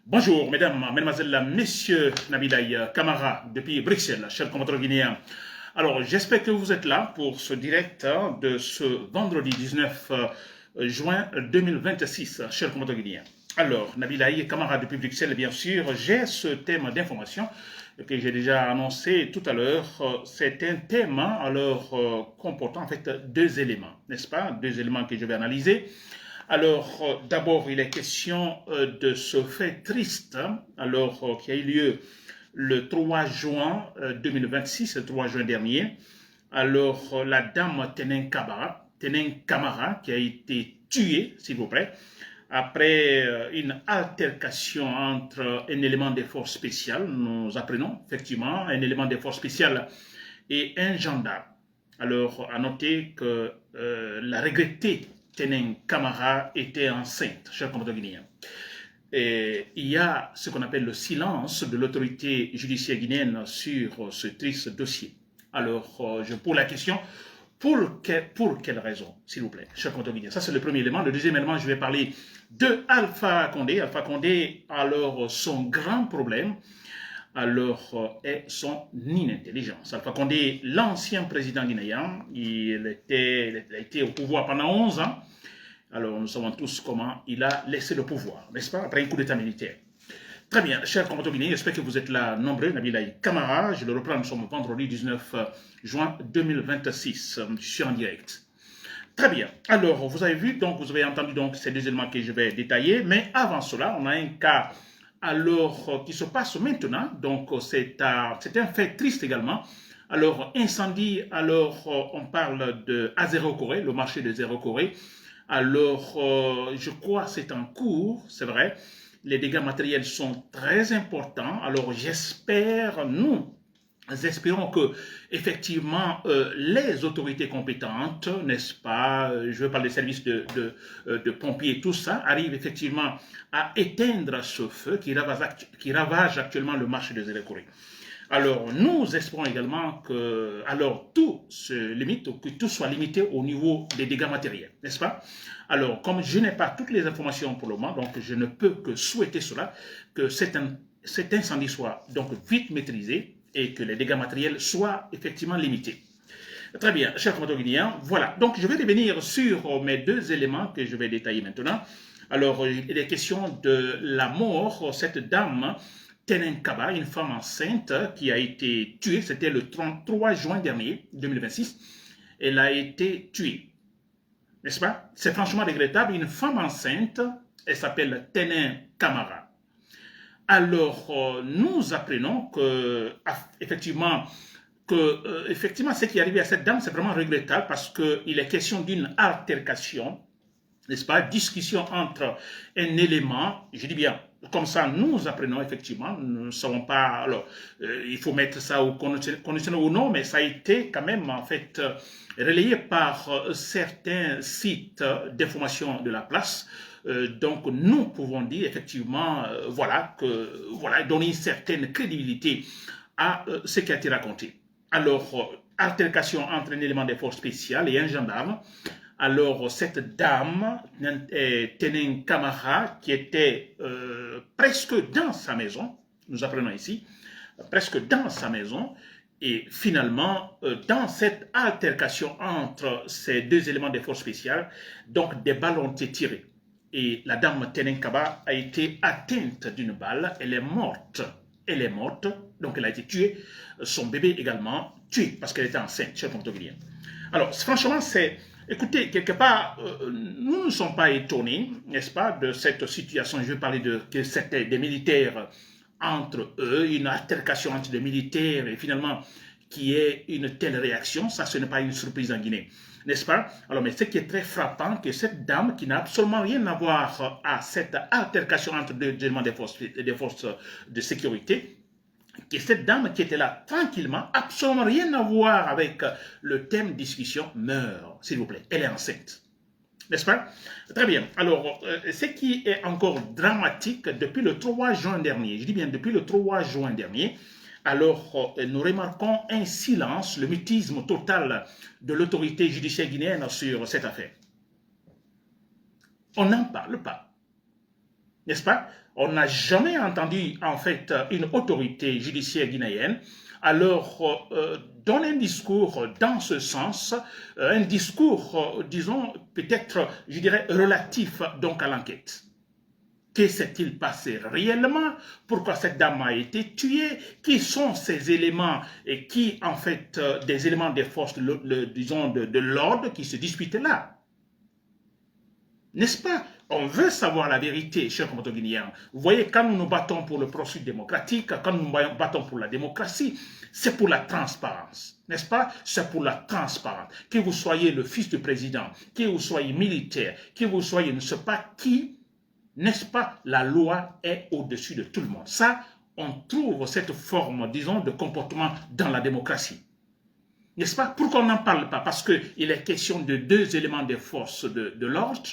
Bonjour, mesdames, mesdemoiselles, messieurs, Nabilaï Camara, depuis Bruxelles, cher compatriote guinéen. Alors, j'espère que vous êtes là pour ce direct de ce vendredi 19 juin 2026, cher compatriote guinéen. Alors, Nabilaï Camara, depuis Bruxelles, bien sûr, j'ai ce thème d'information que j'ai déjà annoncé tout à l'heure. C'est un thème, alors, comportant en fait deux éléments, n'est-ce pas? Deux éléments que je vais analyser. Alors, d'abord, il est question de ce fait triste, qui a eu lieu le 3 juin 2026, le 3 juin dernier. Alors, la dame Tenen Kamara, qui a été tuée, s'il vous plaît, après une altercation entre un élément des forces spéciales, nous apprenons effectivement un élément des forces spéciales et un gendarme. Alors, à noter que la regrettée Tenen Kamara était enceinte, cher compatriote guinéen. Et il y a ce qu'on appelle le silence de l'autorité judiciaire guinéenne sur ce triste dossier. Alors, je pose la question, pour quelle raison, s'il vous plaît, cher compatriote guinéen? Ça, c'est le premier élément. Le deuxième élément, je vais parler de Alpha Condé. Alpha Condé, alors, son grand problème, alors, est son inintelligence. Alpha Condé, l'ancien président guinéen, il a été au pouvoir pendant 11 ans. Alors, nous savons tous comment il a laissé le pouvoir, n'est-ce pas, après un coup d'état militaire. Très bien, chers compatriotes guinéens, j'espère que vous êtes là nombreux. Nabilaï Camara, je le reprends, nous sommes vendredi 19 juin 2026. Je suis en direct. Très bien. Alors, vous avez vu, donc, vous avez entendu donc ces deux éléments que je vais détailler, mais avant cela, on a un cas alors qui se passe maintenant. Donc, c'est un fait triste également. Alors, incendie, alors, on parle de Azero Corée, le marché de Zéro Corée. Alors, je crois que c'est en cours, c'est vrai. Les dégâts matériels sont très importants. Alors, nous espérons que, effectivement, les autorités compétentes, n'est-ce pas, je veux parler des services de pompiers, tout ça, arrivent effectivement à éteindre ce feu qui ravage actuellement le marché de Zéro-Corée. Alors, nous espérons également que tout se limite, que tout soit limité au niveau des dégâts matériels, n'est-ce pas? Alors, comme je n'ai pas toutes les informations pour le moment, donc je ne peux que souhaiter cela, que cet incendie soit donc vite maîtrisé et que les dégâts matériels soient effectivement limités. Très bien, chers compatriotes guinéens, voilà. Donc, je vais revenir sur mes deux éléments que je vais détailler maintenant. Alors, il est question de la mort, cette dame, Tenen Kaba, une femme enceinte qui a été tuée, c'était le 33 juin dernier, 2026. Elle a été tuée, n'est-ce pas? C'est franchement regrettable, une femme enceinte, elle s'appelle Tenen Kamara. Alors, nous apprenons que, effectivement, ce qui est arrivé à cette dame, c'est vraiment regrettable parce qu'il est question d'une altercation, n'est-ce pas, discussion entre un élément, je dis bien, comme ça, nous apprenons effectivement, nous ne savons pas, alors, il faut mettre ça au conditionnel ou non, mais ça a été quand même, en fait, relayé par certains sites d'information de la place. Donc, nous pouvons dire effectivement, donner une certaine crédibilité à ce qui a été raconté. Alors, altercation entre un élément des forces spéciales et un gendarme. Alors, cette dame, Tenen Kamara, qui était presque dans sa maison, nous apprenons ici, presque dans sa maison, et finalement, dans cette altercation entre ces deux éléments des forces spéciales, donc des balles ont été tirées. Et la dame Tenen Kaba a été atteinte d'une balle, elle est morte. Elle est morte, donc elle a été tuée. Son bébé également tué parce qu'elle était enceinte, cher compatriote guinéen. Alors, franchement, écoutez, quelque part, nous ne sommes pas étonnés, n'est-ce pas, de cette situation. Je vais parler des militaires entre eux, une altercation entre des militaires et finalement qui est une telle réaction. Ça, ce n'est pas une surprise en Guinée, n'est-ce pas? Alors, mais ce qui est très frappant, que cette dame qui n'a absolument rien à voir à cette altercation entre deux éléments des forces de sécurité, que cette dame qui était là tranquillement, absolument rien à voir avec le thème de discussion, meurt, s'il vous plaît. Elle est enceinte. N'est-ce pas? Très bien. Alors, ce qui est encore dramatique, depuis le 3 juin dernier, je dis bien depuis le 3 juin dernier, alors nous remarquons un silence, le mutisme total de l'autorité judiciaire guinéenne sur cette affaire. On n'en parle pas. N'est-ce pas? On n'a jamais entendu, en fait, une autorité judiciaire guinéenne alors donne un discours dans ce sens, un discours, disons, peut-être, je dirais, relatif donc à l'enquête. Que s'est-il passé réellement? Pourquoi cette dame a été tuée? Qui sont ces éléments et qui, en fait, des éléments des forces, disons, de l'ordre qui se disputaient là? N'est-ce pas? On veut savoir la vérité, chers compatriotes guinéens. Vous voyez, quand nous nous battons pour le processus démocratique, quand nous nous battons pour la démocratie, c'est pour la transparence. N'est-ce pas? C'est pour la transparence. Que vous soyez le fils du président, que vous soyez militaire, que vous soyez je ne sais pas qui, n'est-ce pas? La loi est au-dessus de tout le monde. Ça, on trouve cette forme, disons, de comportement dans la démocratie. N'est-ce pas? Pourquoi on n'en parle pas? Parce qu'il est question de deux éléments des forces de l'ordre,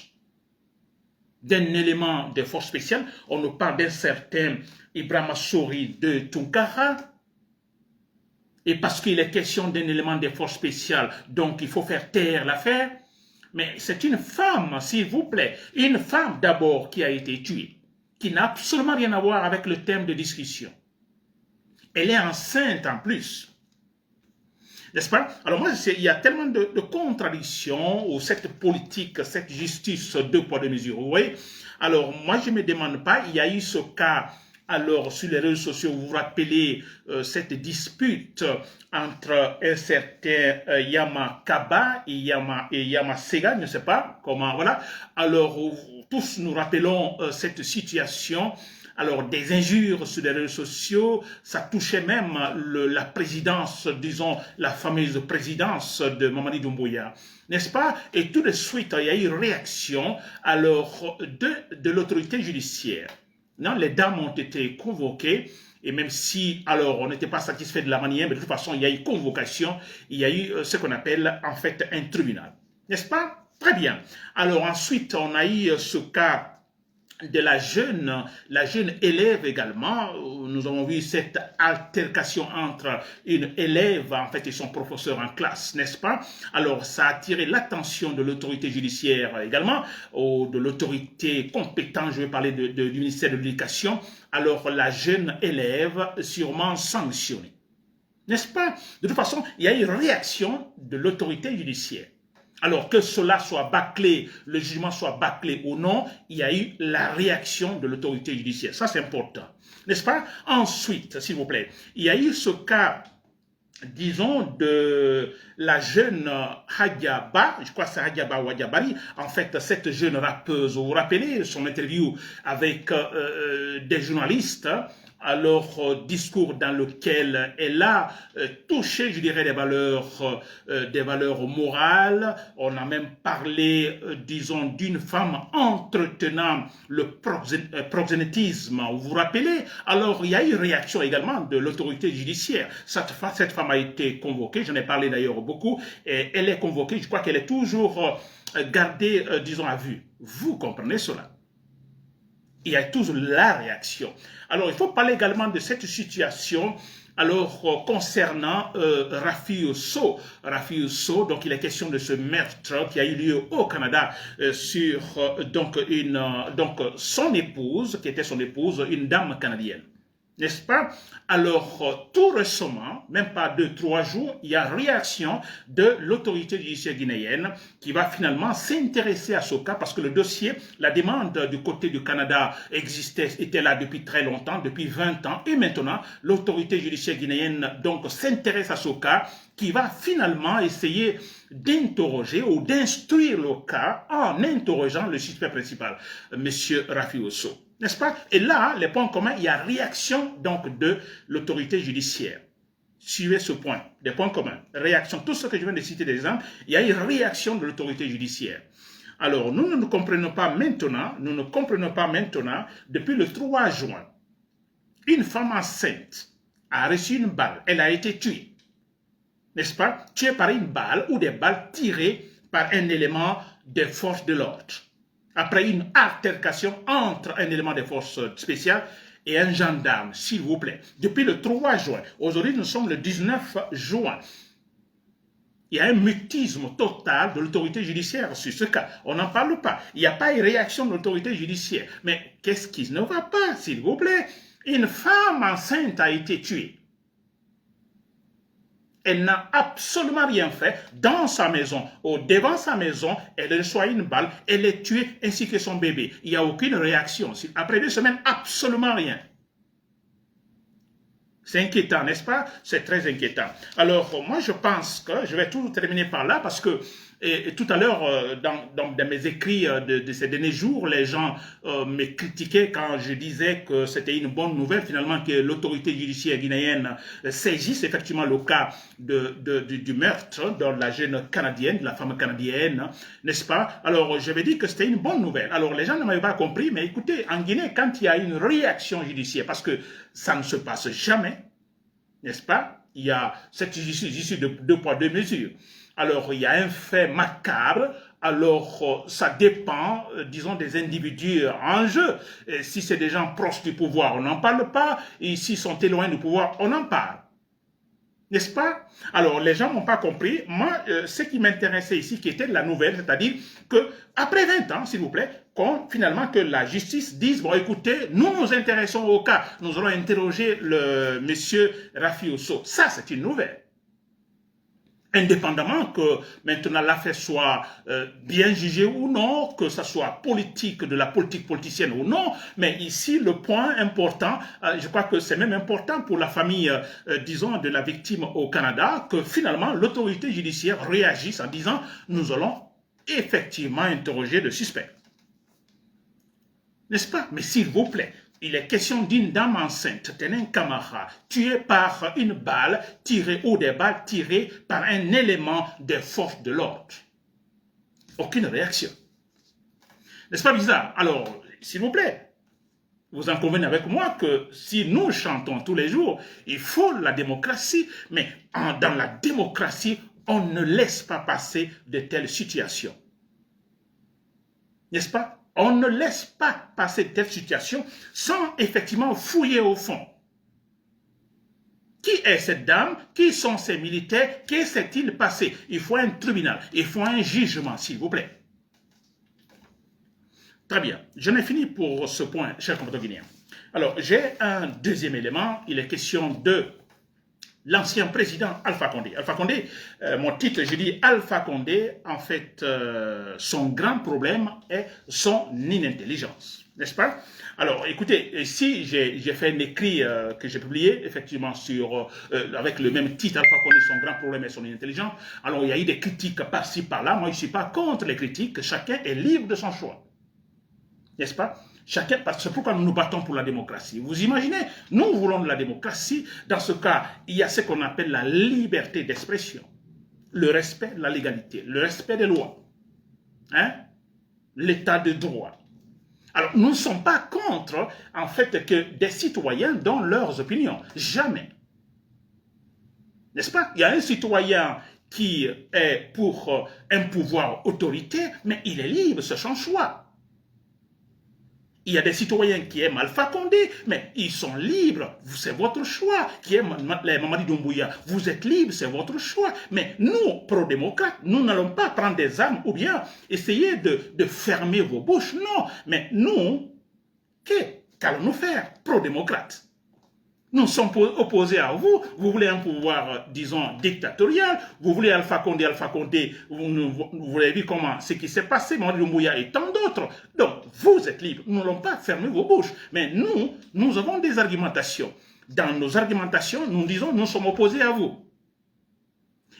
d'un élément des forces spéciales. On nous parle d'un certain Ibrahima Sori de Tunkara. Et parce qu'il est question d'un élément des forces spéciales, donc il faut faire taire l'affaire. Mais c'est une femme, s'il vous plaît, une femme d'abord qui a été tuée, qui n'a absolument rien à voir avec le thème de discussion. Elle est enceinte en plus. N'est-ce pas? Alors moi, il y a tellement de contradictions ou cette politique, cette justice deux poids deux mesures. Vous voyez? Alors moi, je ne me demande pas, il y a eu ce cas, alors sur les réseaux sociaux, vous vous rappelez cette dispute entre un certain Yama Kaba et Yama Sega, je ne sais pas comment, voilà. Alors tous nous rappelons cette situation. Alors, des injures sur les réseaux sociaux, ça touchait même la présidence, disons, la fameuse présidence de Mamadi Doumbouya, n'est-ce pas? Et tout de suite, il y a eu réaction alors de l'autorité judiciaire. Non, les dames ont été convoquées, et même si, alors, on n'était pas satisfait de la manière, mais de toute façon, il y a eu convocation, il y a eu ce qu'on appelle, en fait, un tribunal. N'est-ce pas? Très bien. Alors, ensuite, on a eu ce cas de la jeune élève également. Nous avons vu cette altercation entre une élève en fait et son professeur en classe, n'est-ce pas? Alors ça a attiré l'attention de l'autorité judiciaire également, ou de l'autorité compétente, je vais parler du ministère de l'Éducation. Alors la jeune élève sûrement sanctionnée, n'est-ce pas? De toute façon, il y a une réaction de l'autorité judiciaire. Alors que cela soit bâclé, le jugement soit bâclé ou non, il y a eu la réaction de l'autorité judiciaire. Ça, c'est important. N'est-ce pas? Ensuite, s'il vous plaît, il y a eu ce cas, disons, de la jeune Hadjaba, je crois que c'est Hadjaba ou Hadjabari, en fait, cette jeune rappeuse, vous vous rappelez son interview avec des journalistes, alors discours dans lequel elle a touché, je dirais, des valeurs morales. On a même parlé, disons, d'une femme entretenant le proxénétisme. Vous vous rappelez? Alors, il y a eu réaction également de l'autorité judiciaire. Cette femme a été convoquée, j'en ai parlé d'ailleurs beaucoup, et elle est convoquée, je crois qu'elle est toujours gardée, disons, à vue. Vous comprenez cela? Il y a toujours la réaction. Alors, il faut parler également de cette situation alors concernant Rafi Sow. Rafi Sow, donc il est question de ce meurtre qui a eu lieu au Canada sur donc son épouse, qui était son épouse, une dame canadienne. N'est-ce pas? Alors, tout récemment, même pas 2-3 jours, il y a réaction de l'autorité judiciaire guinéenne qui va finalement s'intéresser à ce cas parce que le dossier, la demande du côté du Canada était là depuis très longtemps, depuis 20 ans. Et maintenant, l'autorité judiciaire guinéenne donc s'intéresse à ce cas qui va finalement essayer d'interroger ou d'instruire le cas en interrogeant le suspect principal, M. Rafi Sow. N'est-ce pas? Et là, les points communs, il y a réaction donc de l'autorité judiciaire. Suivez ce point, des points communs. Réaction, tout ce que je viens de citer des exemples, il y a une réaction de l'autorité judiciaire. Alors, nous ne comprenons pas maintenant, depuis le 3 juin, une femme enceinte a reçu une balle, elle a été tuée. N'est-ce pas? Tuée par une balle ou des balles tirées par un élément des forces de l'ordre. Après une altercation entre un élément des forces spéciales et un gendarme, s'il vous plaît. Depuis le 3 juin, aujourd'hui nous sommes le 19 juin. Il y a un mutisme total de l'autorité judiciaire sur ce cas. On n'en parle pas. Il n'y a pas une réaction de l'autorité judiciaire. Mais qu'est-ce qui ne va pas, s'il vous plaît? Une femme enceinte a été tuée. Elle n'a absolument rien fait dans sa maison ou devant sa maison. Elle reçoit une balle, elle est tuée ainsi que son bébé. Il n'y a aucune réaction. Après 2 semaines, absolument rien. C'est inquiétant, n'est-ce pas? C'est très inquiétant. Alors, moi, je pense que je vais tout terminer par là parce que tout à l'heure, dans mes écrits de ces derniers jours, les gens me critiquaient quand je disais que c'était une bonne nouvelle, finalement, que l'autorité judiciaire guinéenne saisisse effectivement le cas du meurtre de la jeune Canadienne, de la femme canadienne, n'est-ce pas? Alors, je vais dire que c'était une bonne nouvelle. Alors, les gens ne m'avaient pas compris, mais écoutez, en Guinée, quand il y a une réaction judiciaire, parce que ça ne se passe jamais, n'est-ce pas? Il y a cette justice ici de 2 poids 2 mesures. Alors, il y a un fait macabre. Alors, ça dépend, disons, des individus en jeu. Et si c'est des gens proches du pouvoir, on n'en parle pas. Et s'ils sont éloignés du pouvoir, on en parle. N'est-ce pas? Alors, les gens n'ont pas compris. Moi, ce qui m'intéressait ici, qui était la nouvelle, c'est-à-dire que après 20 ans, s'il vous plaît, finalement que la justice dise, bon, écoutez, nous nous intéressons au cas, nous allons interroger le monsieur Rafi Osso. Ça, c'est une nouvelle. Indépendamment que maintenant l'affaire soit bien jugée ou non, que ça soit politique, de la politique politicienne ou non, mais ici le point important, je crois que c'est même important pour la famille, disons, de la victime au Canada, que finalement l'autorité judiciaire réagisse en disant nous allons effectivement interroger le suspect. N'est-ce pas? Mais s'il vous plaît, il est question d'une dame enceinte, Tenin Camara, tuée par une balle tirée ou des balles tirées par un élément des forces de l'ordre. Aucune réaction. N'est-ce pas bizarre? Alors, s'il vous plaît, vous en convenez avec moi que si nous chantons tous les jours, il faut la démocratie, mais dans la démocratie, on ne laisse pas passer de telles situations. N'est-ce pas? On ne laisse pas passer de telle situation sans effectivement fouiller au fond. Qui est cette dame? Qui sont ces militaires? Qu'est-ce qui s'est-il passé? Il faut un tribunal, il faut un jugement, s'il vous plaît. Très bien, j'en ai fini pour ce point, chers compatriotes guinéens. Alors, j'ai un deuxième élément, il est question de l'ancien président Alpha Condé. Alpha Condé, mon titre, je dis Alpha Condé, en fait, son grand problème est son inintelligence, n'est-ce pas? Alors, écoutez, ici, j'ai fait un écrit que j'ai publié, effectivement, avec le même titre, Alpha Condé, son grand problème est son inintelligence. Alors, il y a eu des critiques par-ci, par-là. Moi, je ne suis pas contre les critiques. Chacun est libre de son choix, n'est-ce pas? Chacun, c'est pourquoi nous nous battons pour la démocratie. Vous imaginez, nous voulons de la démocratie. Dans ce cas, il y a ce qu'on appelle la liberté d'expression, le respect de la légalité, le respect des lois, hein? L'état de droit. Alors, nous ne sommes pas contre, en fait, que des citoyens donnent leurs opinions. Jamais. N'est-ce pas? Il y a un citoyen qui est pour un pouvoir autoritaire, mais il est libre, c'est son choix. Il y a des citoyens qui aiment Alpha Condé, mais ils sont libres, c'est votre choix. Qui aiment les Mamadi Doumbouya, vous êtes libres, c'est votre choix. Mais nous, pro-démocrates, nous n'allons pas prendre des armes ou bien essayer de fermer vos bouches. Non, mais nous, qu'allons-nous faire, pro-démocrates? Nous sommes opposés à vous. Vous voulez un pouvoir, disons, dictatorial. Vous voulez Alpha Condé. Vous avez vu comment, ce qui s'est passé, Mamadi Doumbouya et tant d'autres. Donc, vous êtes libres. Nous n'allons pas fermer vos bouches. Mais nous avons des argumentations. Dans nos argumentations, nous disons, nous sommes opposés à vous.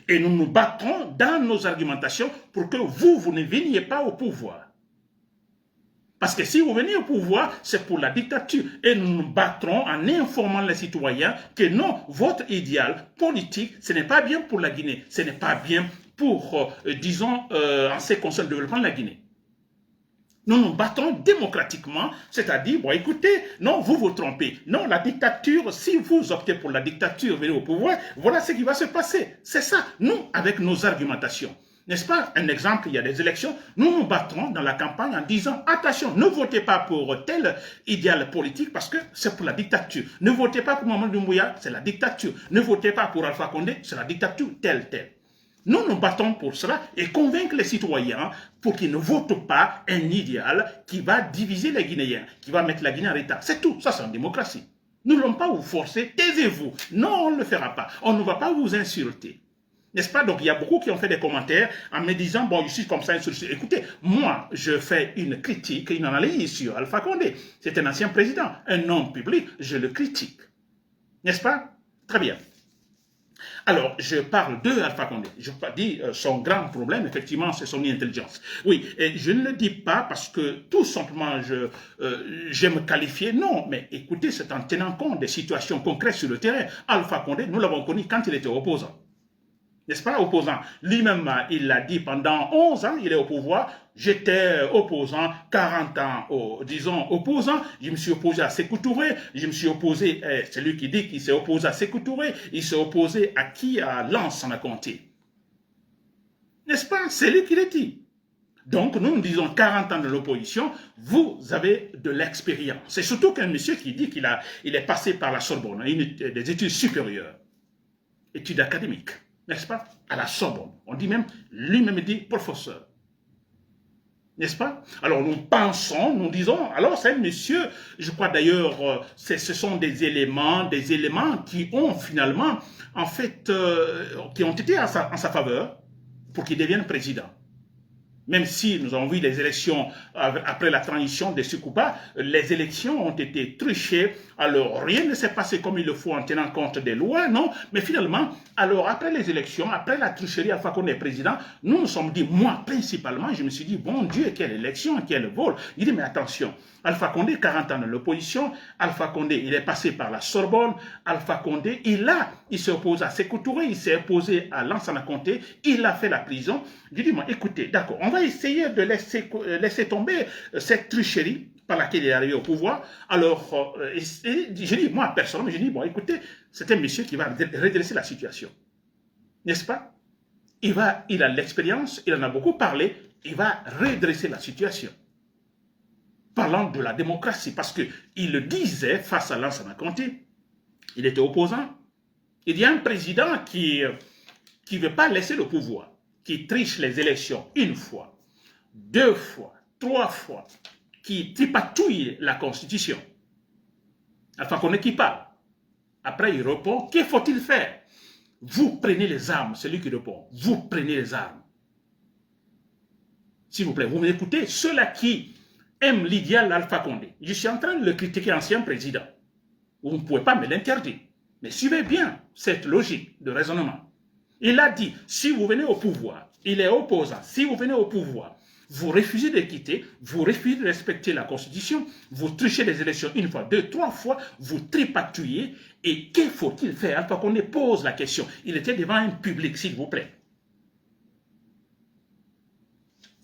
Et nous nous battrons dans nos argumentations pour que vous ne veniez pas au pouvoir. Parce que si vous venez au pouvoir, c'est pour la dictature. Et nous nous battrons en informant les citoyens que non, votre idéal politique, ce n'est pas bien pour la Guinée. Ce n'est pas bien pour, disons, en ce qui concerne le développement de la Guinée. Nous nous battons démocratiquement, c'est-à-dire, bon, écoutez, non, vous vous trompez. Non, la dictature, si vous optez pour la dictature, venez au pouvoir, voilà ce qui va se passer. C'est ça, nous, avec nos argumentations. N'est-ce pas? Un exemple, il y a des élections, nous nous battrons dans la campagne en disant, attention, ne votez pas pour tel idéal politique parce que c'est pour la dictature. Ne votez pas pour Mamadi Doumbouya, c'est la dictature. Ne votez pas pour Alpha Condé, c'est la dictature, telle. Nous nous battons pour cela et convaincre les citoyens pour qu'ils ne votent pas un idéal qui va diviser les Guinéens, qui va mettre la Guinée en retard. C'est tout, ça c'est en démocratie. Nous ne l'allons pas vous forcer, taisez-vous. Non, on ne le fera pas. On ne va pas vous insulter. N'est-ce pas? Donc, il y a beaucoup qui ont fait des commentaires en me disant, bon, je suis comme ça insulté. Écoutez, moi, je fais une critique, une analyse sur Alpha Condé. C'est un ancien président, un homme public, je le critique. N'est-ce pas? Très bien. Alors, je parle de Alpha Condé. Je dis son grand problème, effectivement, c'est son intelligence. Oui, et je ne le dis pas parce que tout simplement j'aime me qualifier. Non, mais écoutez, c'est en tenant compte des situations concrètes sur le terrain. Alpha Condé, nous l'avons connu quand il était opposant. N'est-ce pas, opposant? Lui-même, il l'a dit pendant 11 ans, il est au pouvoir. J'étais opposant, 40 ans, disons, opposant. Je me suis opposé à Sékou Touré. Je me suis opposé, c'est lui qui dit qu'il s'est opposé à Sékou Touré. Il s'est opposé à qui? À Lansana Conté. N'est-ce pas? C'est lui qui l'a dit. Donc, nous disons 40 ans de l'opposition, vous avez de l'expérience. C'est surtout qu'un monsieur qui dit qu'il est passé par la Sorbonne, des études supérieures, études académiques. N'est-ce pas? À la Sorbonne. On dit même, lui-même dit professeur. N'est-ce pas? Alors nous pensons, nous disons, alors c'est un monsieur, je crois d'ailleurs, ce sont des éléments qui ont finalement, en fait, qui ont été en sa faveur pour qu'il devienne président. Même si nous avons vu les élections après la transition de Sekouba, les élections ont été truchées. Alors, rien ne s'est passé comme il le faut en tenant compte des lois, non. Mais finalement, alors après les élections, après la tricherie Alpha Condé est président, nous nous sommes dit, moi principalement, je me suis dit, bon Dieu, quelle élection, quel vol. Il dit, mais attention, Alpha Condé, 40 ans de l'opposition, Alpha Condé, il est passé par la Sorbonne, Alpha Condé, il s'est opposé à Sékou Touré, il s'est opposé à Lansana Conté, il a fait la prison. Je dis, moi, écoutez, d'accord, on va essayer de laisser tomber cette tricherie par laquelle il est arrivé au pouvoir. Alors, je dis, moi, personnellement, je dis, bon, écoutez, c'est un monsieur qui va redresser la situation. N'est-ce pas? Il a l'expérience, il en a beaucoup parlé, il va redresser la situation. Parlant de la démocratie, parce qu'il le disait face à Lansana Conté, il était opposant. Il y a un président qui ne veut pas laisser le pouvoir, qui triche les élections une fois, 2 fois, 3 fois, qui tripatouille la Constitution. Alpha Condé qui parle. Après, il répond, que faut-il faire? Vous prenez les armes, c'est lui qui répond. Vous prenez les armes. S'il vous plaît, vous m'écoutez, ceux-là qui aiment l'idéal Alpha Condé, je suis en train de le critiquer, ancien président. Vous ne pouvez pas me l'interdire. Mais suivez bien cette logique de raisonnement. Il a dit, si vous venez au pouvoir, il est opposant, si vous venez au pouvoir, vous refusez de quitter, vous refusez de respecter la Constitution, vous trichez les élections 1 fois, 2, 3 fois, vous tripatouillez, et que faut-il faire? Alpha Condé pose la question. Il était devant un public, s'il vous plaît.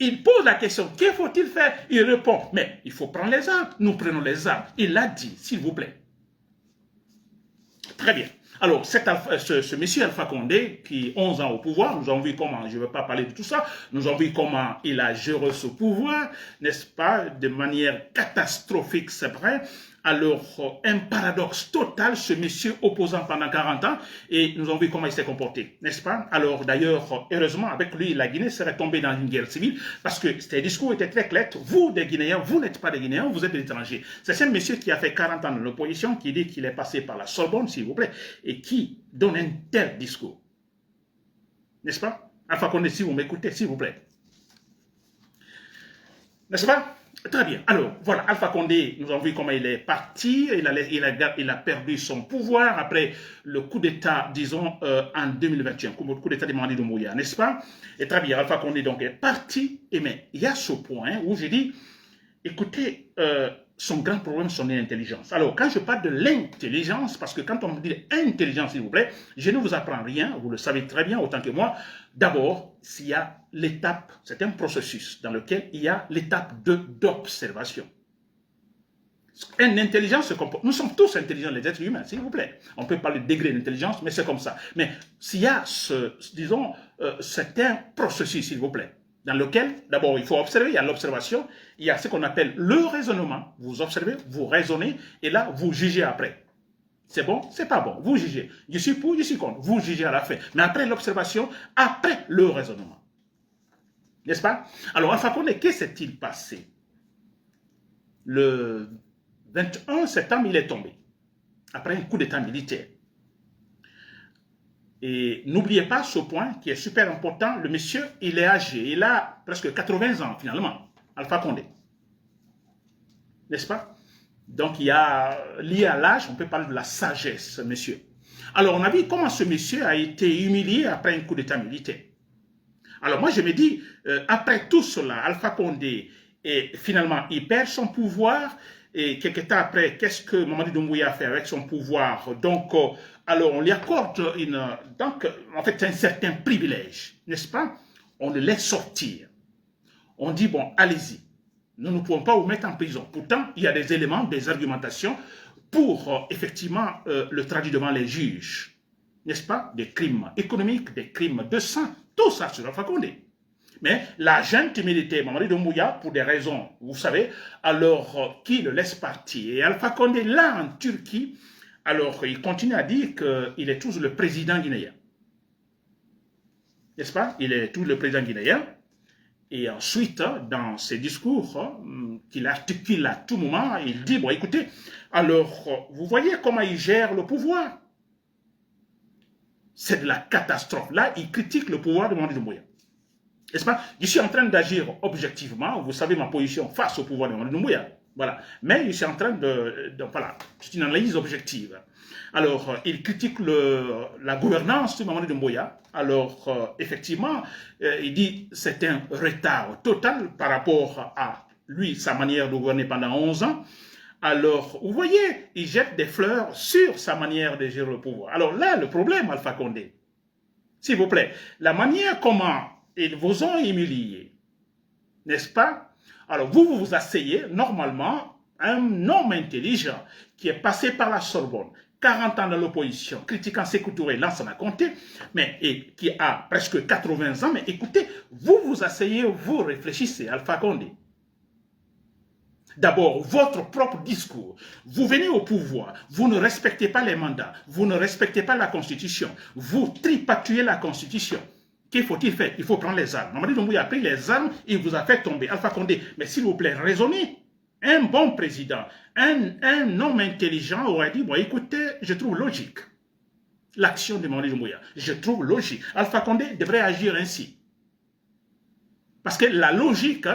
Il pose la question, que faut-il faire? Il répond, mais il faut prendre les armes, nous prenons les armes. Il l'a dit, s'il vous plaît. Très bien. Alors, ce monsieur Alpha Condé, qui 11 ans au pouvoir, nous avons vu comment, je ne vais pas parler de tout ça, nous avons vu comment il a géré ce pouvoir, n'est-ce pas, de manière catastrophique, c'est vrai. Alors, un paradoxe total, ce monsieur opposant pendant 40 ans, et nous avons vu comment il s'est comporté, n'est-ce pas? Alors, d'ailleurs, heureusement, avec lui, la Guinée serait tombée dans une guerre civile, parce que ses discours étaient très clairs. Vous, des Guinéens, vous n'êtes pas des Guinéens, vous êtes des étrangers. C'est un monsieur qui a fait 40 ans de l'opposition, qui dit qu'il est passé par la Sorbonne, s'il vous plaît, et qui donne un tel discours. N'est-ce pas? Alpha Condé, si vous m'écoutez, s'il vous plaît. N'est-ce pas? Très bien. Alors, voilà, Alpha Condé, nous avons vu comment il est parti, il a perdu son pouvoir après le coup d'État, disons, en 2021, le coup d'État de Mamadi Doumbouya, n'est-ce pas? Et très bien, Alpha Condé donc est parti, et mais il y a ce point où j'ai dit, écoutez, son grand problème, son intelligence. Alors, quand je parle de l'intelligence, parce que quand on me dit intelligence, s'il vous plaît, je ne vous apprends rien, vous le savez très bien autant que moi. D'abord, s'il y a l'étape, c'est un processus dans lequel il y a l'étape d'observation. Une intelligence se comporte. Nous sommes tous intelligents, les êtres humains, s'il vous plaît. On peut parler de degré d'intelligence, mais c'est comme ça. Mais s'il y a, disons, c'est un processus, s'il vous plaît, dans lequel, d'abord, il faut observer, il y a l'observation, il y a ce qu'on appelle le raisonnement. Vous observez, vous raisonnez, et là, vous jugez après. C'est bon, c'est pas bon. Vous jugez. Je suis pour, je suis contre. Vous jugez à la fin. Mais après l'observation, après le raisonnement. N'est-ce pas? Alors, Alpha Condé, que s'est-il passé? Le 21 septembre, il est tombé. Après un coup d'état militaire. Et n'oubliez pas ce point qui est super important. Le monsieur, il est âgé. Il a presque 80 ans, finalement. Alpha Condé. N'est-ce pas? Donc, il y a, lié à l'âge, on peut parler de la sagesse, monsieur. Alors, on a vu comment ce monsieur a été humilié après un coup d'état militaire. Alors, moi, je me dis, après tout cela, Alpha Condé, et finalement, il perd son pouvoir. Et quelques temps après, qu'est-ce que Mamadi Doumbouya a fait avec son pouvoir? Donc, alors, on lui accorde en fait, un certain privilège, n'est-ce pas? On le laisse sortir. On dit, bon, allez-y. Nous ne pouvons pas vous mettre en prison. Pourtant, il y a des éléments, des argumentations pour, effectivement, le traduire devant les juges. N'est-ce pas? Des crimes économiques, des crimes de sang, tout ça sur Alpha Condé. Mais la junte militaire, Mamadi Doumbouya, pour des raisons, vous savez, alors qui le laisse partir. Et Alpha Condé, là, en Turquie, alors il continue à dire qu'il est toujours le président guinéen. N'est-ce pas? Il est toujours le président guinéen. Et ensuite, dans ses discours qu'il articule à tout moment, il dit, bon, écoutez, alors, vous voyez comment il gère le pouvoir? C'est de la catastrophe. Là, il critique le pouvoir de Mamadi Doumbouya. N'est-ce pas? Je suis en train d'agir objectivement. Vous savez ma position face au pouvoir de Mamadi Doumbouya. Voilà. Mais je suis en train voilà, c'est une analyse objective. Alors, il critique la gouvernance de Mamadi Doumbouya. Alors, effectivement, il dit que c'est un retard total par rapport à lui, sa manière de gouverner pendant 11 ans. Alors, vous voyez, il jette des fleurs sur sa manière de gérer le pouvoir. Alors là, le problème, Alpha Condé, s'il vous plaît, la manière comment ils vous ont humilié, n'est-ce pas? Alors, vous vous asseyez, normalement, un homme intelligent qui est passé par la Sorbonne, 40 ans dans l'opposition, critiquant Sékou Touré, Lansana Conté, et qui a presque 80 ans, mais écoutez, vous vous asseyez, vous réfléchissez, Alpha Condé. D'abord, votre propre discours. Vous venez au pouvoir, vous ne respectez pas les mandats, vous ne respectez pas la Constitution, vous tripatouillez la Constitution. Qu'il faut-il faire? Il faut prendre les armes. Mamadi Doumbouya a pris les armes, il vous a fait tomber. Alpha Condé, mais s'il vous plaît, raisonnez. Un bon président, un homme intelligent aurait dit, bon, écoutez, je trouve logique l'action de Mamadi Doumbouya. Je trouve logique. Alpha Condé devrait agir ainsi. Parce que la logique,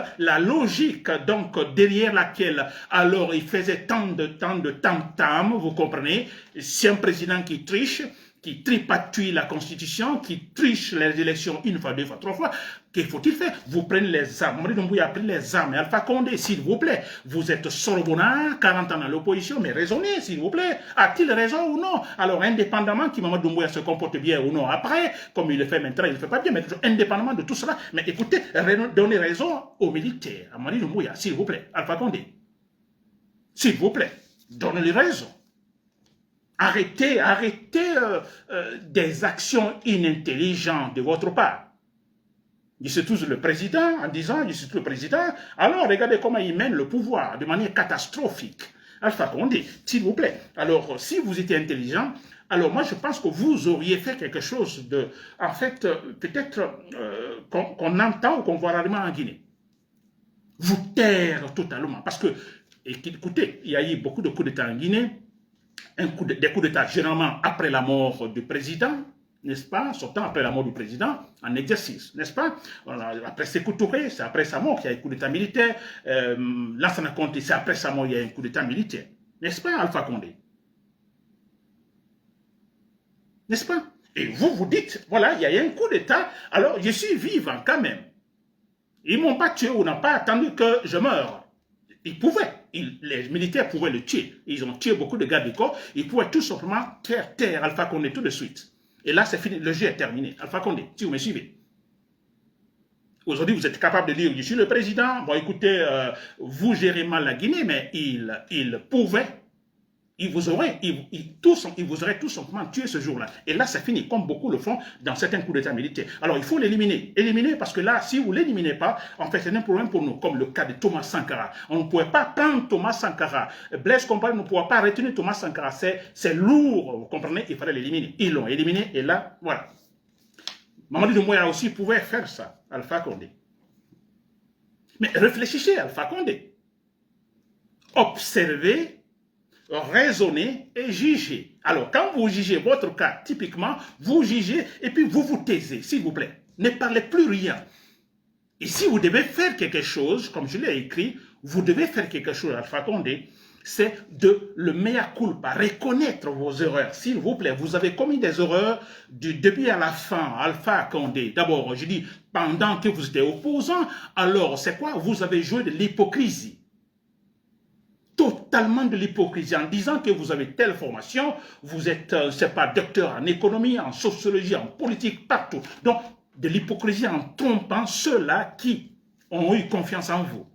donc, derrière laquelle, alors, il faisait tant de tam-tam, vous comprenez, c'est un président qui triche, qui tripatouille la Constitution, qui triche les élections une fois, deux fois, trois fois. Qu'il faut-il faire? Vous prenez les armes. Mamadi Doumbouya a pris les armes. Alpha Condé, s'il vous plaît, vous êtes sorbonnard, 40 ans dans l'opposition, mais raisonnez, s'il vous plaît. A-t-il raison ou non? Alors, indépendamment que Mamadi Doumbouya se comporte bien ou non après, comme il le fait maintenant, il ne le fait pas bien, mais indépendamment de tout cela, mais écoutez, donnez raison aux militaires, à Mamadi Doumbouya, s'il vous plaît, Alpha Condé. S'il vous plaît, donnez-lui raison. Arrêtez des actions inintelligentes de votre part. Je suis toujours le président, en disant je suis toujours le président. Alors regardez comment il mène le pouvoir de manière catastrophique. Alpha Condé, s'il vous plaît. Alors si vous étiez intelligent, alors moi je pense que vous auriez fait quelque chose de, en fait, peut-être qu'on entend ou qu'on voit rarement en Guinée. Vous taire totalement. Parce que, écoutez, il y a eu beaucoup de coups d'État en Guinée. Des coups d'État généralement après la mort du président, n'est-ce pas, sortant après la mort du président en exercice, n'est-ce pas? Après Sékou Touré, c'est après sa mort qu'il y a un coup d'État militaire. Lansana Conté, c'est après sa mort qu'il y a un coup d'État militaire, n'est-ce pas, Alpha Condé? N'est-ce pas? Et vous vous dites, voilà, il y a eu un coup d'État, alors je suis vivant quand même. Ils ne m'ont pas tué ou n'ont pas attendu que je meure. Ils pouvaient, les militaires pouvaient le tuer. Ils ont tué beaucoup de gardes du corps. Ils pouvaient tout simplement faire taire Alpha Condé tout de suite. Et là, c'est fini. Le jeu est terminé. Alpha Condé, si vous me suivez. Aujourd'hui, vous êtes capable de dire, je suis le président. Bon, écoutez, vous gérez mal la Guinée, mais il pouvait il vous aurait tout simplement tué ce jour-là. Et là, c'est fini, comme beaucoup le font dans certains coups d'État militaires. Alors, il faut l'éliminer. Éliminer parce que là, si vous ne l'éliminez pas, en fait, c'est un problème pour nous, comme le cas de Thomas Sankara. On ne pouvait pas prendre Thomas Sankara. Blaise Compaoré ne pouvait pas retenir Thomas Sankara. C'est lourd, vous comprenez? Il fallait l'éliminer. Ils l'ont éliminé et là, voilà. Mamadi Doumbouya aussi pouvait faire ça, Alpha Condé. Mais réfléchissez, Alpha Condé. Observez, raisonner et juger. Alors, quand vous jugez votre cas, typiquement, vous jugez et puis vous vous taisez, s'il vous plaît. Ne parlez plus rien. Et si vous devez faire quelque chose, comme je l'ai écrit, vous devez faire quelque chose, Alpha Condé, c'est de le mea culpa, reconnaître vos erreurs. S'il vous plaît, vous avez commis des erreurs du début à la fin, Alpha Condé. D'abord, je dis, pendant que vous étiez opposant, alors c'est quoi? Vous avez joué de l'hypocrisie. Totalement de l'hypocrisie en disant que vous avez telle formation, vous êtes, c'est pas docteur en économie, en sociologie, en politique, partout. Donc, de l'hypocrisie en trompant ceux-là qui ont eu confiance en vous.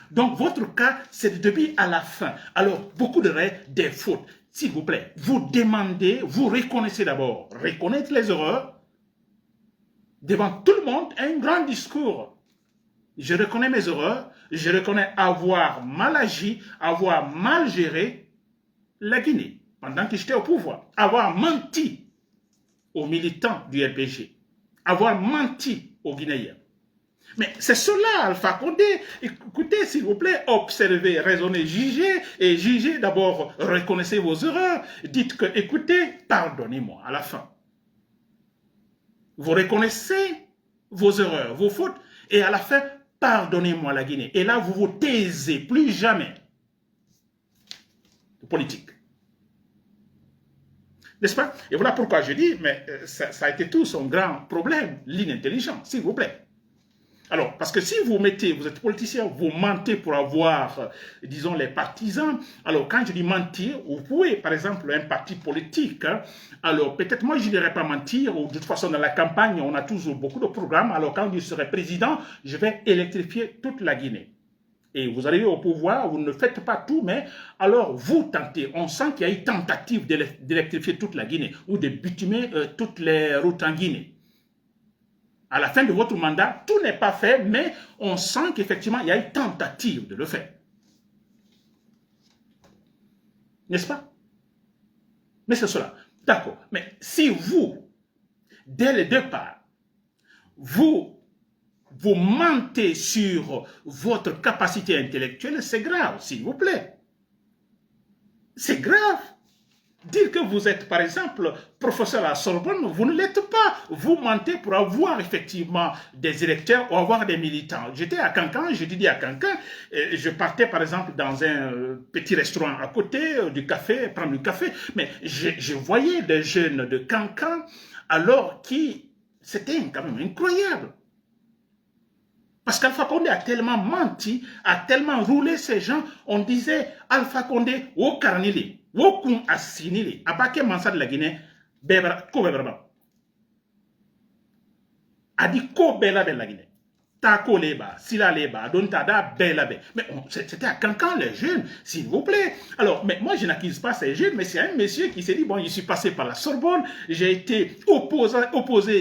Donc, votre cas, c'est du début à la fin. Alors, beaucoup de des fautes. S'il vous plaît, vous demandez, vous reconnaissez d'abord, reconnaître les erreurs, devant tout le monde, un grand discours. Je reconnais mes erreurs, je reconnais avoir mal agi, avoir mal géré la Guinée pendant que j'étais au pouvoir, avoir menti aux militants du RPG, avoir menti aux Guinéens. Mais c'est cela, Alpha Condé. Écoutez, s'il vous plaît, observez, raisonnez, jugez, et jugez d'abord, reconnaissez vos erreurs, dites que, écoutez, pardonnez-moi à la fin. Vous reconnaissez vos erreurs, vos fautes, et à la fin, pardonnez-moi la Guinée. Et là, vous vous taisez, plus jamais de politique. N'est-ce pas? Et voilà pourquoi je dis, mais ça a été tout son grand problème, l'inintelligence, s'il vous plaît. Alors, parce que si vous êtes politicien, vous mentez pour avoir, disons, les partisans. Alors, quand je dis mentir, vous pouvez, par exemple, un parti politique, hein, alors peut-être moi, je ne dirais pas mentir, ou de toute façon, dans la campagne, on a toujours beaucoup de programmes. Alors, quand je serai président, je vais électrifier toute la Guinée. Et vous arrivez au pouvoir, vous ne faites pas tout, mais alors vous tentez. On sent qu'il y a une tentative d'électrifier toute la Guinée, ou de bitumer toutes les routes en Guinée. À la fin de votre mandat, tout n'est pas fait, mais on sent qu'effectivement, il y a une tentative de le faire. N'est-ce pas? Mais c'est cela. D'accord. Mais si vous, dès le départ, vous mentez sur votre capacité intellectuelle, c'est grave, s'il vous plaît. C'est grave. Dire que vous êtes, par exemple, professeur à la Sorbonne, vous ne l'êtes pas. Vous mentez pour avoir effectivement des électeurs ou avoir des militants. J'étais à Cancan, je dis à Cancan, je partais par exemple dans un petit restaurant à côté du café, prendre du café, mais je voyais des jeunes de Cancan, alors qui, c'était quand même incroyable. Parce qu'Alpha Condé a tellement menti, a tellement roulé ces gens, on disait Alpha Condé, au Carnili. Wokun asinili abake mansa de la Guinée bebra ko bebra adi ko bela de la Guinée ta ko leba sila leba don tada bela be. Mais c'était à Cancan les jeunes, s'il vous plaît. Alors mais moi je n'accuse pas ces jeunes, mais c'est un monsieur qui s'est dit bon, je suis passé par la Sorbonne, j'ai été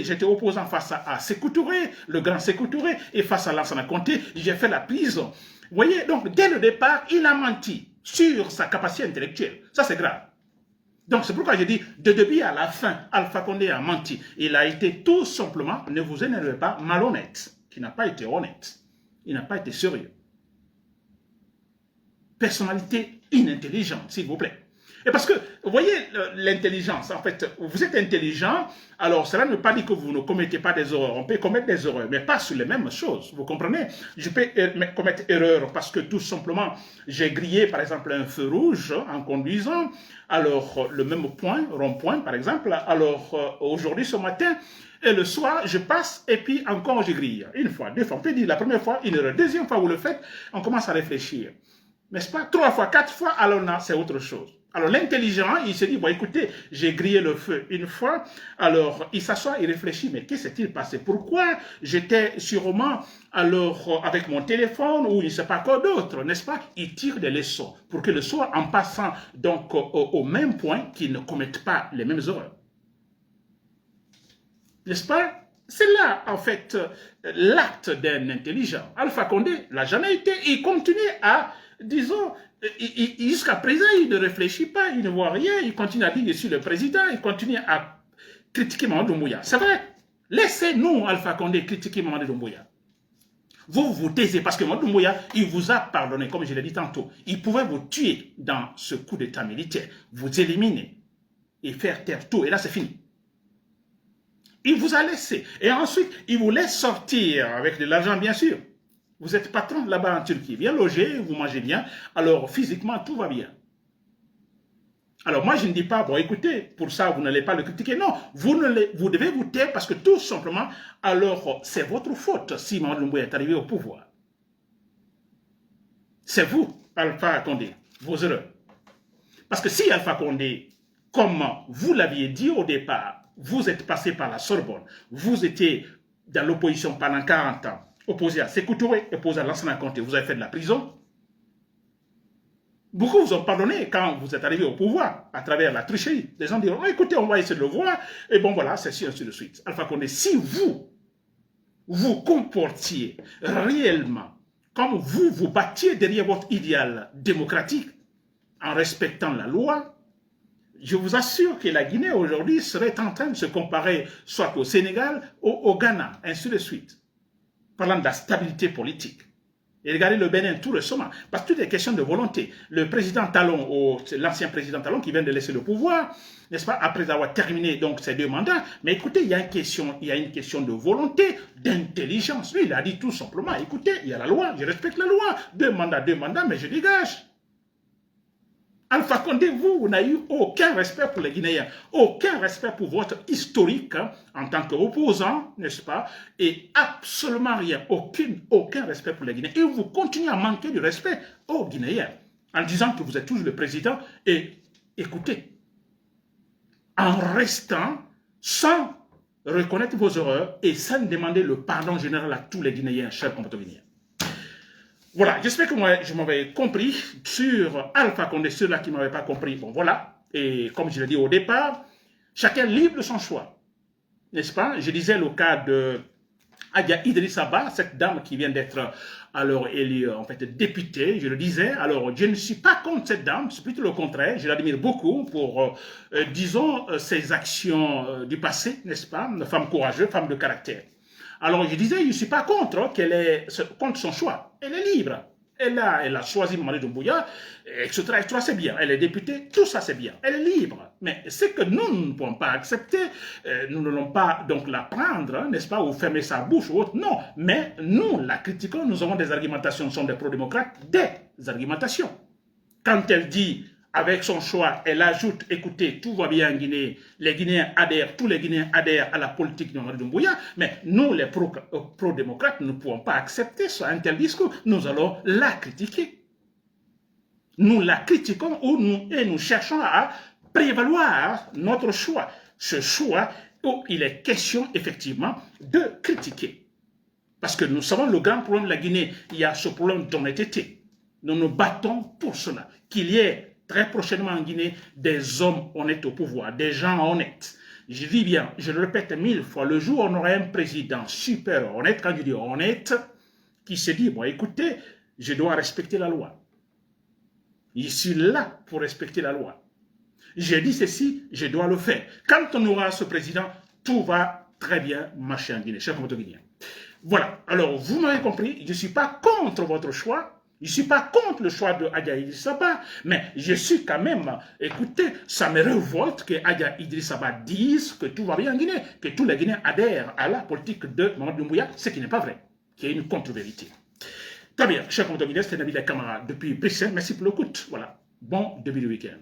j'étais opposant face à Sékou Touré, le grand Sékou Touré, et face à Lansana Conté, j'ai fait la prison. Vous voyez, donc dès le départ, il a menti sur sa capacité intellectuelle. Ça, c'est grave. Donc, c'est pourquoi je dis, de début à la fin, Alpha Condé a menti. Il a été tout simplement, ne vous énervez pas, malhonnête, qui n'a pas été honnête. Il n'a pas été sérieux. Personnalité inintelligente, s'il vous plaît. Et parce que, vous voyez, l'intelligence, en fait, vous êtes intelligent, alors cela ne veut pas dire que vous ne commettez pas des erreurs. On peut commettre des erreurs, mais pas sur les mêmes choses, vous comprenez? Je peux commettre erreur parce que tout simplement, j'ai grillé, par exemple, un feu rouge en conduisant, alors le même point, rond-point, par exemple, alors aujourd'hui, ce matin, et le soir, je passe et puis encore je grille. Une fois, deux fois, on peut dire la première fois, une erreur. Deuxième fois, vous le faites, on commence à réfléchir. N'est-ce pas? 3 fois, 4 fois, alors là, c'est autre chose. Alors l'intelligent, il se dit, bon écoutez, j'ai grillé le feu une fois, alors il s'assoit, il réfléchit, mais qu'est-ce qui s'est-il passé? Pourquoi j'étais sûrement alors avec mon téléphone ou il ne sait pas quoi d'autre, n'est-ce pas? Il tire des leçons pour que le soir, en passant donc au même point, qu'il ne commette pas les mêmes erreurs. N'est-ce pas? C'est là, en fait, l'acte d'un intelligent. Alpha Condé l'a jamais été. Il continue à, disons, jusqu'à présent, il ne réfléchit pas, il ne voit rien, il continue à dire que je suis le président, il continue à critiquer Mamadou Doumbouya. C'est vrai. Laissez-nous, Alpha Condé, critiquer Mamadou Doumbouya. Vous vous taisez parce que Mamadou Doumbouya, il vous a pardonné, comme je l'ai dit tantôt. Il pouvait vous tuer dans ce coup d'état militaire, vous éliminer et faire taire tout. Et là, c'est fini. Il vous a laissé. Et ensuite, il vous laisse sortir avec de l'argent, bien sûr. Vous êtes patron là-bas en Turquie. Bien logé, vous mangez bien. Alors, physiquement, tout va bien. Alors, moi, je ne dis pas, bon, écoutez, pour ça, vous n'allez pas le critiquer. Non, vous devez vous taire parce que tout simplement, alors, c'est votre faute si Mamadou Doumbouya est arrivé au pouvoir. C'est vous, Alpha Condé, vos erreurs. Parce que si Alpha Condé, comme vous l'aviez dit au départ, vous êtes passé par la Sorbonne, vous étiez dans l'opposition pendant 40 ans, opposé à Sékou Touré, opposé à Lansana Conté, vous avez fait de la prison. Beaucoup vous ont pardonné quand vous êtes arrivé au pouvoir à travers la tricherie. Les gens diront, oh, écoutez, on va essayer de le voir, et bon voilà, c'est ainsi de suite. Alpha Condé, si vous vous comportiez réellement comme vous vous battiez derrière votre idéal démocratique, en respectant la loi, je vous assure que la Guinée aujourd'hui serait en train de se comparer soit au Sénégal ou au Ghana, ainsi de suite, parlant de la stabilité politique. Et regardez le Bénin tout récemment, parce que tout est question de volonté. Le président Talon, l'ancien président Talon qui vient de laisser le pouvoir, n'est-ce pas, après avoir terminé donc ses 2 mandats, mais écoutez, il y a une question de volonté, d'intelligence. Lui, il a dit tout simplement, écoutez, il y a la loi, je respecte la loi, 2 mandats, mais je dégage. Alpha Condé, vous n'avez eu aucun respect pour les Guinéens, aucun respect pour votre historique hein, en tant qu'opposant, n'est-ce pas? Et absolument rien, aucun respect pour les Guinéens. Et vous continuez à manquer de respect aux Guinéens en disant que vous êtes toujours le président. Et écoutez, en restant sans reconnaître vos erreurs et sans demander le pardon général à tous les Guinéens, chers compatriotes guinéens. Voilà, j'espère que moi, je m'avais compris sur Alpha Condé, ceux-là qui ne m'avaient pas compris. Bon, voilà. Et comme je l'ai dit au départ, chacun libre de son choix. N'est-ce pas? Je disais le cas de Adja Idrissa Ba, cette dame qui vient d'être alors élue, en fait, députée, je le disais. Alors, je ne suis pas contre cette dame, c'est plutôt le contraire. Je l'admire beaucoup pour, disons, ses actions du passé, n'est-ce pas? Une femme courageuse, femme de caractère. Alors, je disais, je ne suis pas contre qu'elle est contre son choix. Elle est libre. Elle a choisi Mamadou Doumbouya, etc. C'est bien. Elle est députée, tout ça, c'est bien. Elle est libre. Mais ce que nous ne pouvons pas accepter, nous n'allons pas donc la prendre, hein, n'est-ce pas, ou fermer sa bouche ou autre. Non. Mais nous la critiquons, nous avons des argumentations, nous sommes des pro-démocrates, des argumentations. Quand elle dit, avec son choix, elle ajoute, écoutez, tout va bien en Guinée, les Guinéens adhèrent, tous les Guinéens adhèrent à la politique de Mamadou Doumbouya, mais nous, les pro-démocrates, ne pouvons pas accepter ça, un tel discours, nous allons la critiquer. Nous la critiquons et nous cherchons à prévaloir notre choix. Ce choix où il est question, effectivement, de critiquer. Parce que nous savons le grand problème de la Guinée, il y a ce problème d'honnêteté. Nous nous battons pour cela, qu'il y ait très prochainement en Guinée, des hommes honnêtes au pouvoir, des gens honnêtes. Je dis bien, je le répète 1000 fois, le jour où on aura un président super honnête, quand je dis honnête, qui se dit, bon écoutez, je dois respecter la loi. Je suis là pour respecter la loi. J'ai dit ceci, je dois le faire. Quand on aura ce président, tout va très bien marcher en Guinée, chers compatriotes guinéens. Voilà, alors vous m'avez compris, je ne suis pas contre votre choix, je ne suis pas contre le choix de Adja Idrissa Ba, mais je suis quand même, écoutez, ça me révolte que Adja Idrissa Ba dise que tout va bien en Guinée, que tous les Guinéens adhèrent à la politique de Mamadou Doumbouya, ce qui n'est pas vrai, qui est une contre-vérité. Très bien, chers compatriotes guinéens, c'était Nabil Kamara depuis Bruxelles, merci pour l'écoute. Voilà, bon début de week-end.